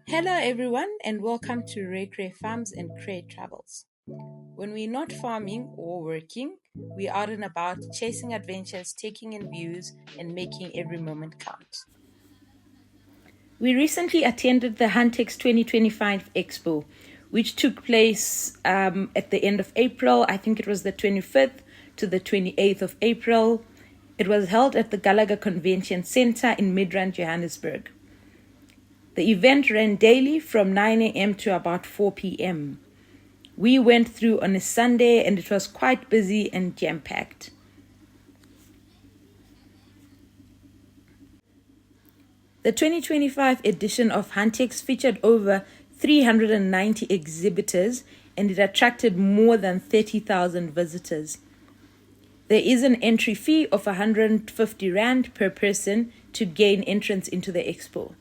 Hello everyone and welcome to Ray Farms and Cray Travels. When we're not farming or working, we're out and about chasing adventures, taking in views and making every moment count. We recently attended the Huntex 2025 Expo, which took place at the end of April. I think it was the 25th to the 28th of April. It was held at the Gallagher Convention Center in Midrand, Johannesburg. The event ran daily from 9 a.m. to about 4 p.m. We went through on a Sunday and it was quite busy and jam-packed. The 2025 edition of Huntex featured over 390 exhibitors and it attracted more than 30,000 visitors. There is an entry fee of 150 Rand per person to gain entrance into the expo.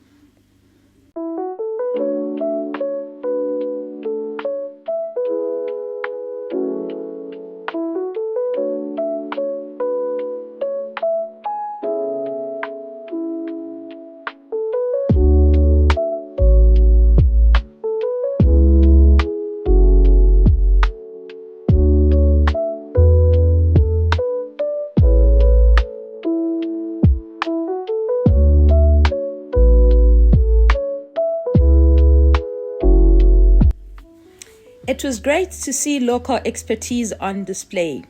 It was great to see local expertise on display,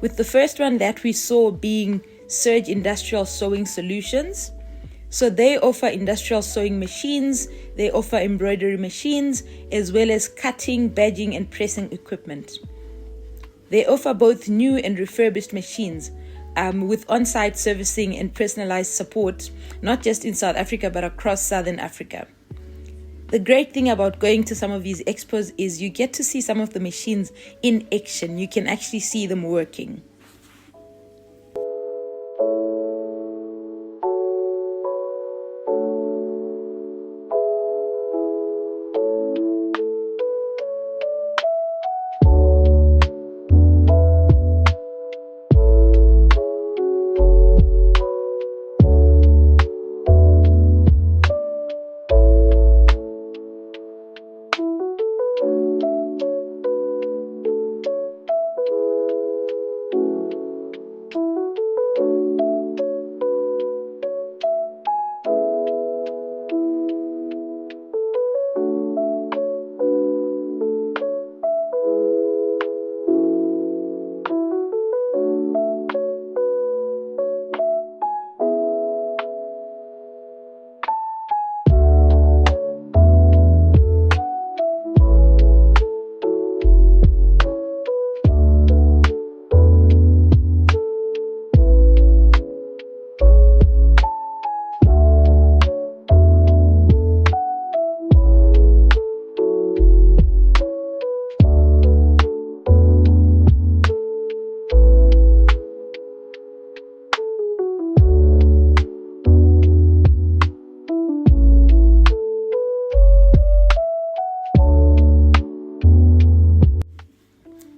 with the first one that we saw being Surge Industrial Sewing Solutions. So they offer industrial sewing machines, they offer embroidery machines, as well as cutting, badging and pressing equipment. They offer both new and refurbished machines with on-site servicing and personalized support, not just in South Africa but across Southern Africa. The great thing about going to some of these expos is you get to see some of the machines in action. You can actually see them working.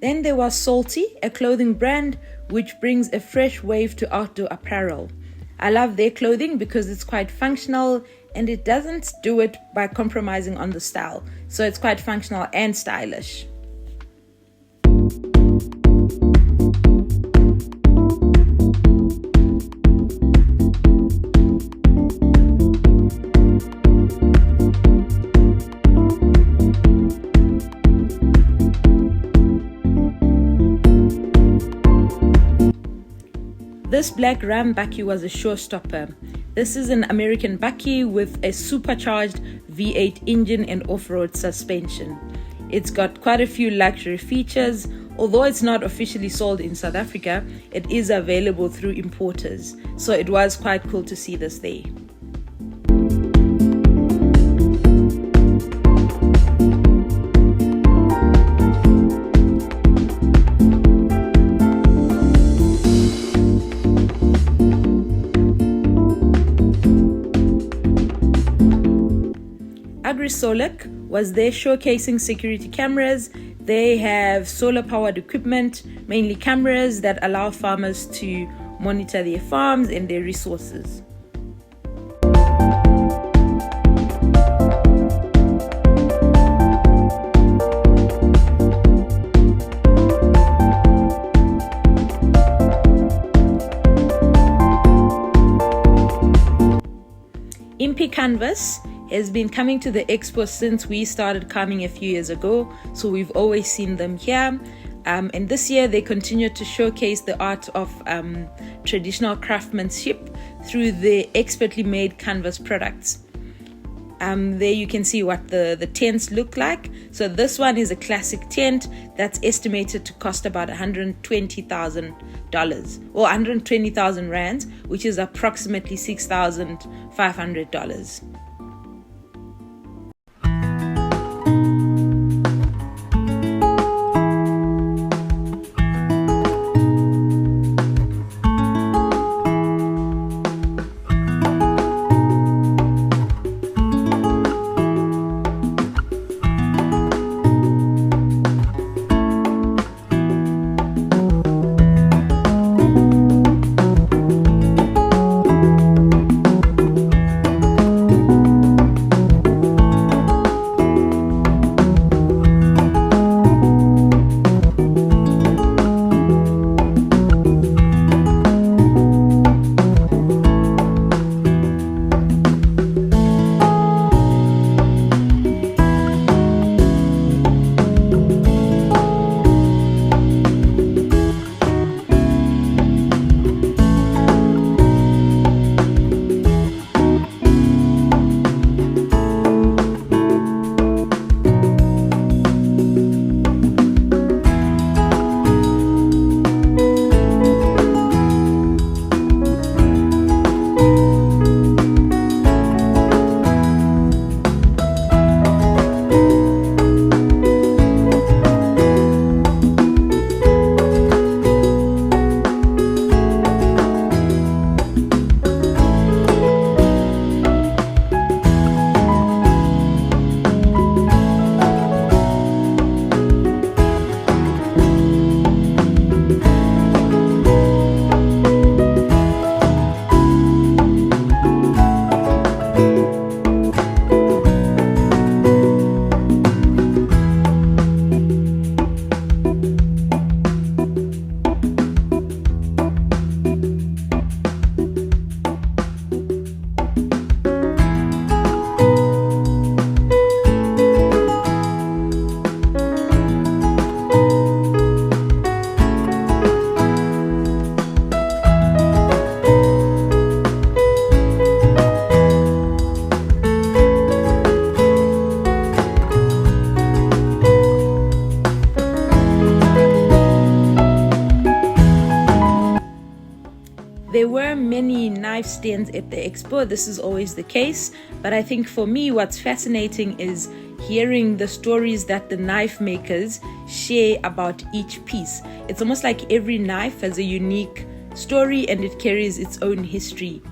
Then there was Salty, a clothing brand which brings a fresh wave to outdoor apparel. I love their clothing because it's quite functional and it doesn't do it by compromising on the style. So it's quite functional and stylish. This black Ram bakkie was a showstopper. This is an American bakkie with a supercharged V8 engine and off-road suspension. It's got quite a few luxury features. Although it's not officially sold in South Africa, it is available through importers. So it was quite cool to see this there. Agrisolic was there showcasing security cameras. They have solar powered equipment, mainly cameras that allow farmers to monitor their farms and their resources. canvas has been coming to the Expo since we started coming a few years ago, so we've always seen them here. And this year they continue to showcase the art of traditional craftsmanship through the expertly made canvas products. There you can see what the tents look like. So this one is a classic tent that's estimated to cost about $120,000 or 120,000 rands, which is approximately $6,500. There were many knife stands at the Expo. This is always the case, but I think for me what's fascinating is hearing the stories that the knife makers share about each piece. It's almost like every knife has a unique story and it carries its own history.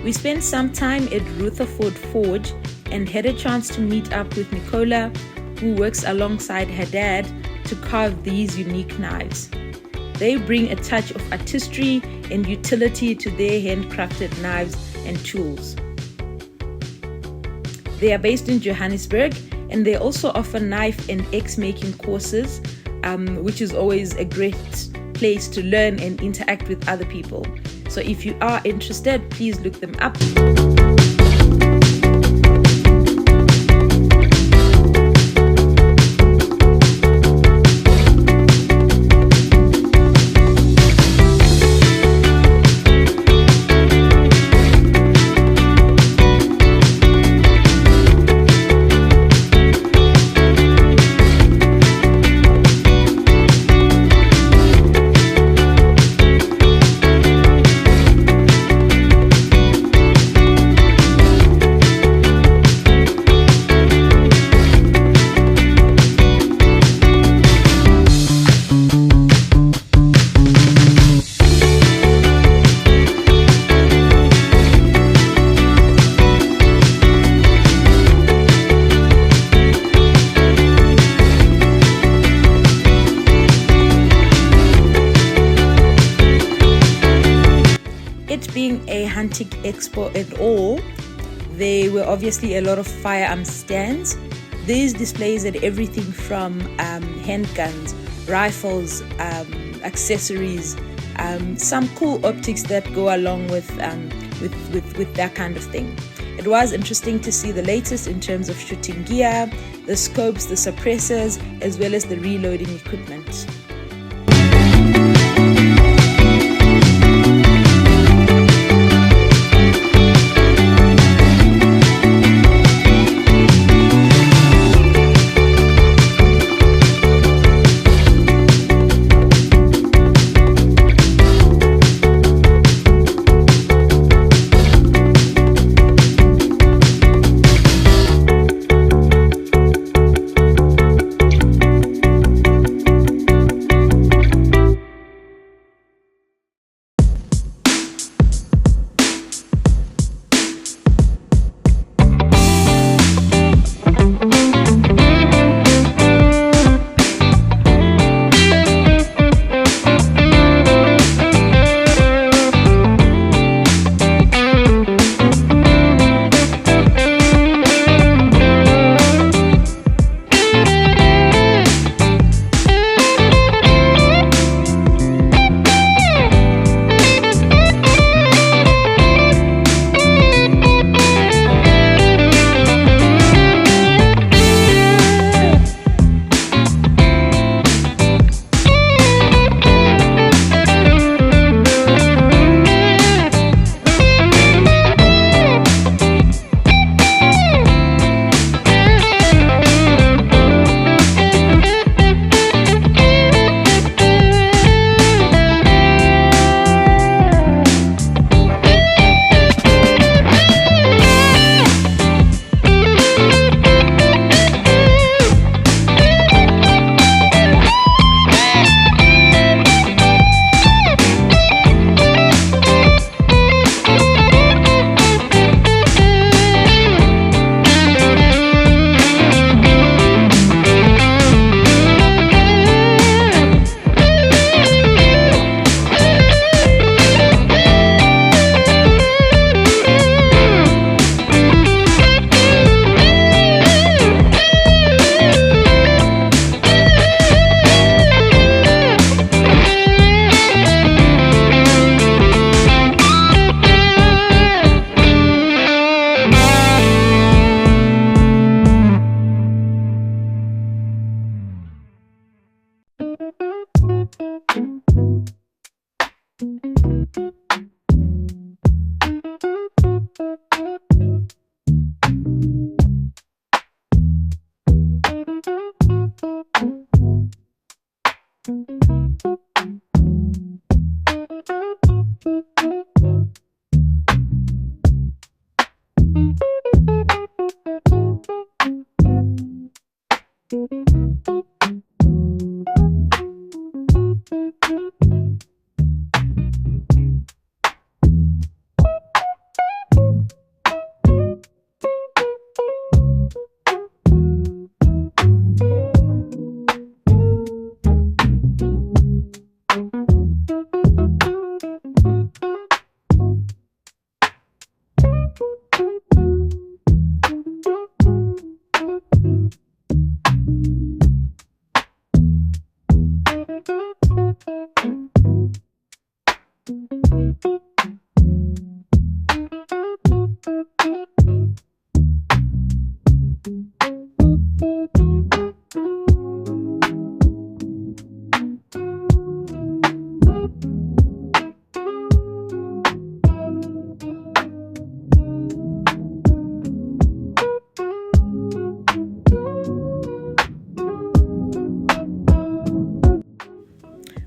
We spent some time at Rutherford Forge and had a chance to meet up with Nicola, who works alongside her dad to carve these unique knives. They bring a touch of artistry and utility to their handcrafted knives and tools. They are based in Johannesburg and they also offer knife and axe making courses, which is always a great place to learn and interact with other people. So if you are interested, please look them up. Expo at all, there were obviously a lot of firearm stands. These displays had everything from handguns, rifles, accessories, some cool optics that go along with that kind of thing. It was interesting to see the latest in terms of shooting gear, the scopes, the suppressors, as well as the reloading equipment.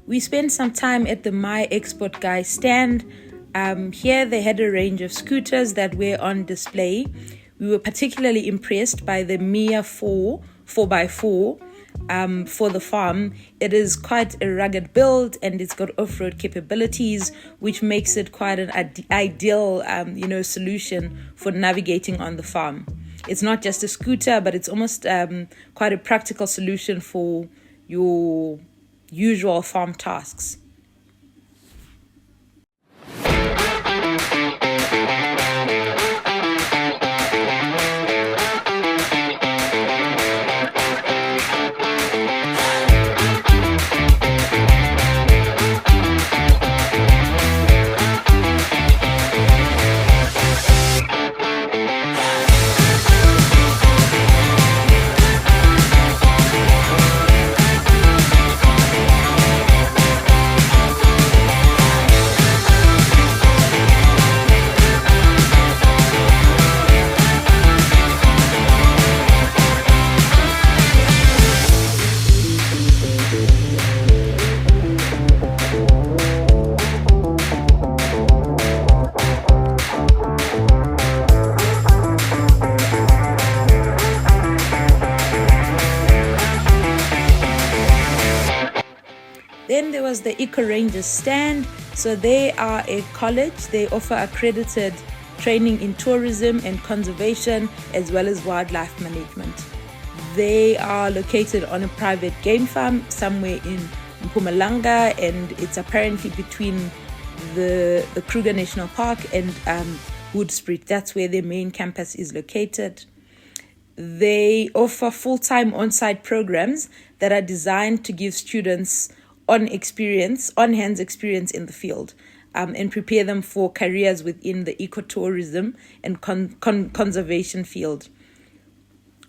We spent some time at the My Export Guy stand. Here they had a range of scooters that were on display. We were particularly impressed by the Mia 4x4 for the farm. It is quite a rugged build and it's got off-road capabilities, which makes it quite an ideal solution for navigating on the farm. It's not just a scooter, but it's almost quite a practical solution for your usual farm tasks. was the Eco Rangers stand. So they are a college. They offer accredited training in tourism and conservation, as well as wildlife management. They are located on a private game farm somewhere in Mpumalanga, and it's apparently between the Kruger National Park and Woodsprit. That's where their main campus is located. They offer full-time on-site programs that are designed to give students on-hands experience in the field, and prepare them for careers within the ecotourism and conservation field.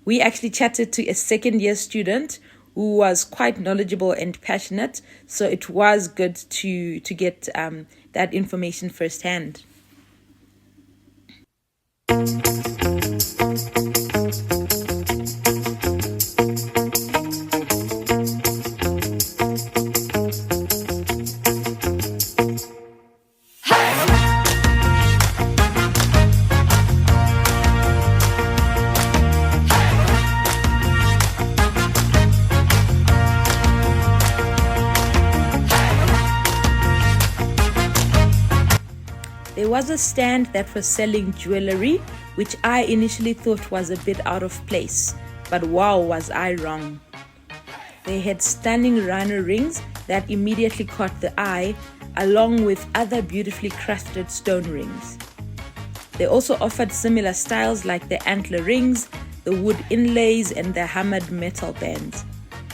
We actually chatted to a second-year student who was quite knowledgeable and passionate, so it was good to get that information firsthand. There was a stand that was selling jewelry, which I initially thought was a bit out of place, but wow, was I wrong. They had stunning rhino rings that immediately caught the eye, along with other beautifully crafted stone rings. They also offered similar styles like the antler rings, the wood inlays, and the hammered metal bands.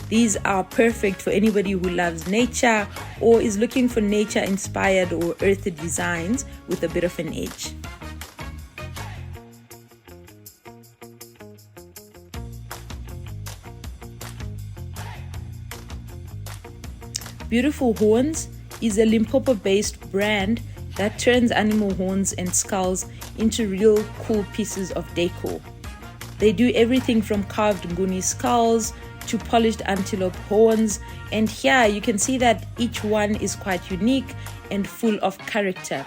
These are perfect for anybody who loves nature or is looking for nature-inspired or earthy designs with a bit of an edge. Beautiful Horns is a Limpopo-based brand that turns animal horns and skulls into real cool pieces of decor. They do everything from carved nguni skulls to polished antelope horns, and here you can see that each one is quite unique and full of character.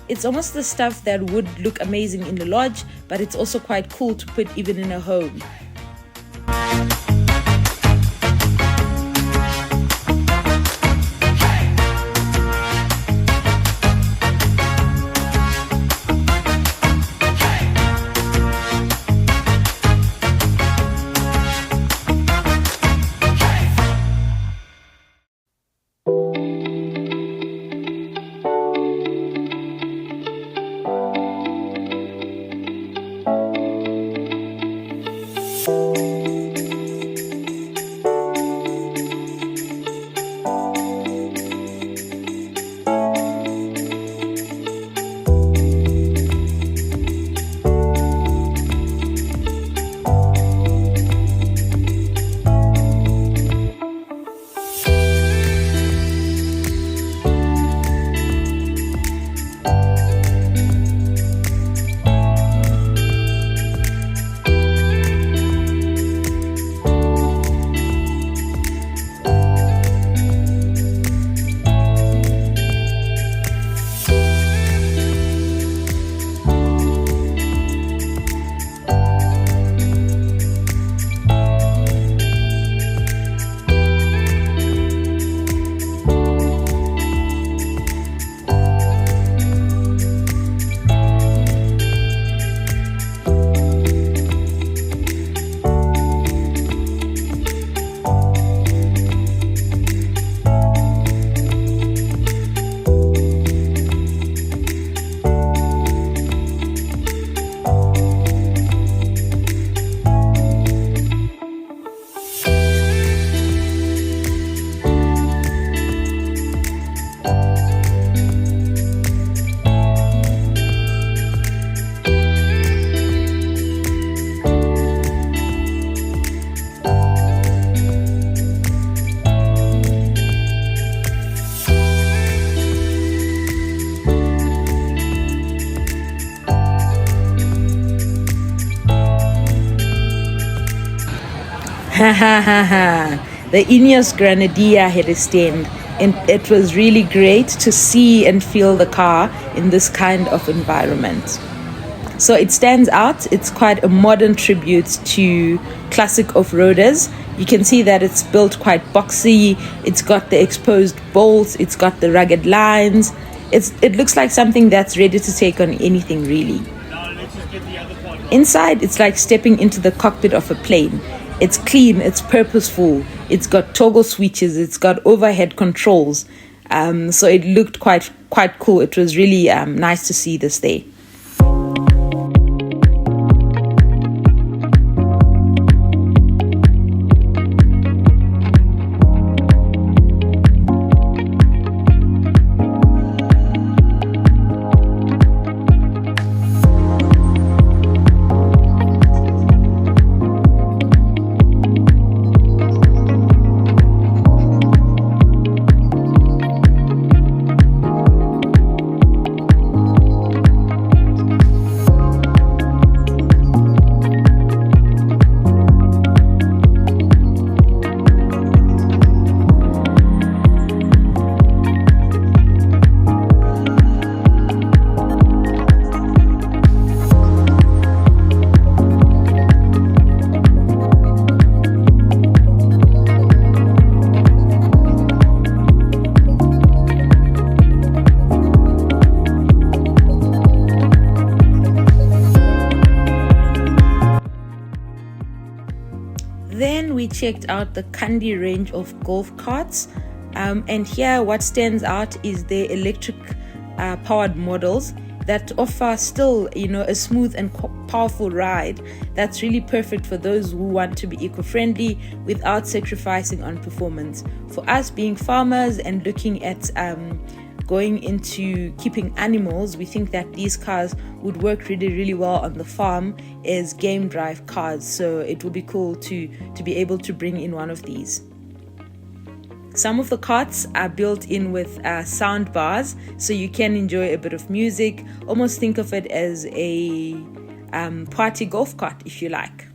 It's almost the stuff that would look amazing in the lodge, but it's also quite cool to put even in a home. The Inos Grenadier had a stand, and it was really great to see and feel the car in this kind of environment. So it stands out. It's quite a modern tribute to classic off-roaders, You can see that it's built quite boxy. It's got the exposed bolts. It's got the rugged lines. It looks like something that's ready to take on anything, really. Inside, it's like stepping into the cockpit of a plane. It's clean, it's purposeful, it's got toggle switches, it's got overhead controls. So it looked quite cool. It was really nice to see this there. Then we checked out the Kandi range of golf carts, and here what stands out is the electric powered models that offer still, a smooth and powerful ride that's really perfect for those who want to be eco-friendly without sacrificing on performance. For us being farmers and looking at going into keeping animals, we think that these cars would work really well on the farm as game drive cars, so it would be cool to be able to bring in one of these. Some of the carts are built in with sound bars, so you can enjoy a bit of music. Almost think of it as a party golf cart, if you like.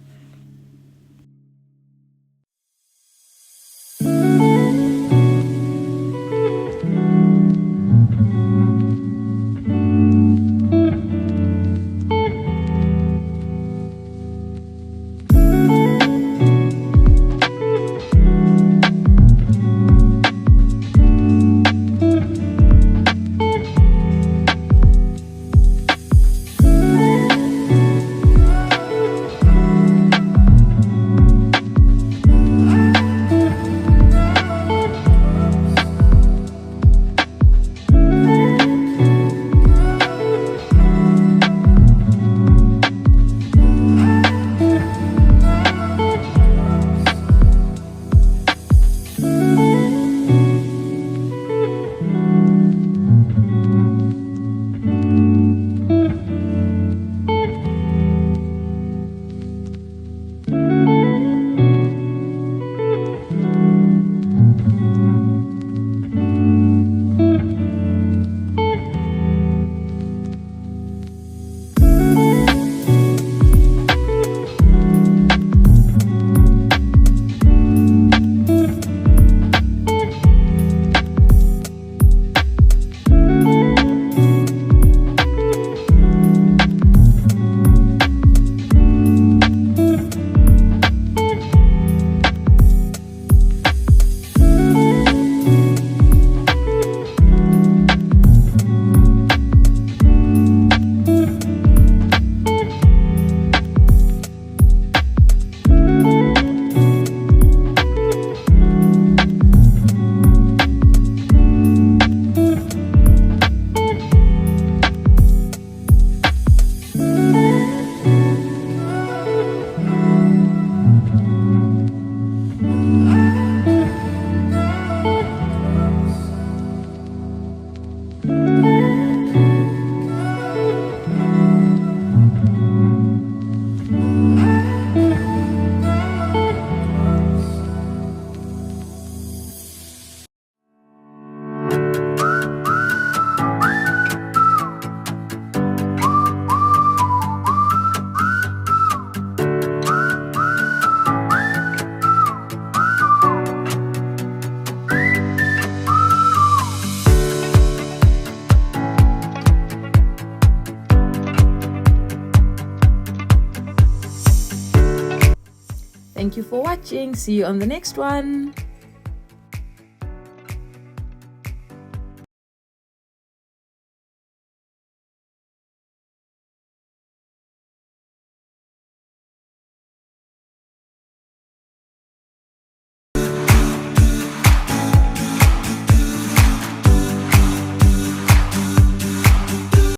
Thank you for watching. See you on the next one.